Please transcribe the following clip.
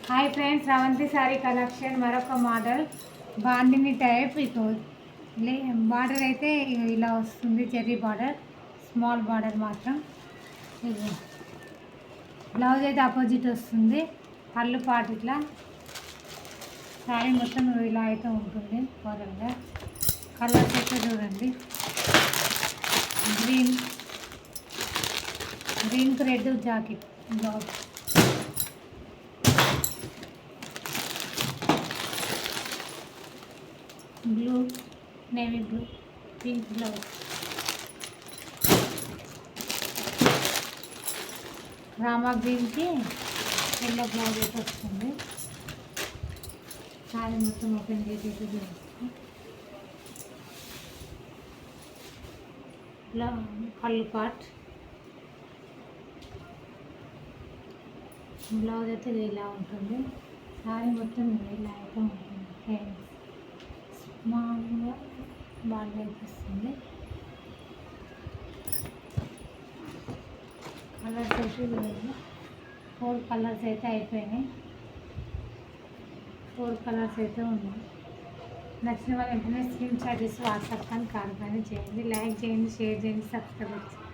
Hi friends, Ravanthi sorry collection మరొక model bandhani type. Border అయితే ఇలా వస్తుంది, జెర్రీ బార్డర్, స్మాల్ బార్డర్ మాత్రం. బ్లౌజ్ అయితే ఆపోజిట్ వస్తుంది, పళ్ళు పాటు ఇట్లా. శారీ మొత్తం ఇలా అయితే ఉంటుంది ఓవరాల్గా. కలర్స్ అయితే చూడండి, green red jacket blouse, blue, navy blue, pink blouse, Rama గ్రీన్కి ఎల్లో బ్లౌజ్ అయితే వస్తుంది. శారీ మొత్తం ఓపెన్ చేసి చూపిస్తాం. ఇలా పళ్ళు పార్ట్, బ్లౌజ్ అయితే ఇలా ఉంటుంది. శారీ మొత్తం ఇలా అయితే ఉంటుంది. స్మాల్గా బాగా అనిపిస్తుంది. కలర్స్ అయితే 4 కలర్స్ అయితే అయిపోయినాయి. 4 కలర్స్ అయితే ఉన్నాయి. నచ్చిన వాళ్ళు వెంటనే స్క్రీన్ షాట్ చేసి వాట్సాప్ కానీ కాల్ కానీ చేయండి. లైక్ చేయండి, షేర్ చేయండి, సబ్స్క్రైబ్ చేయండి.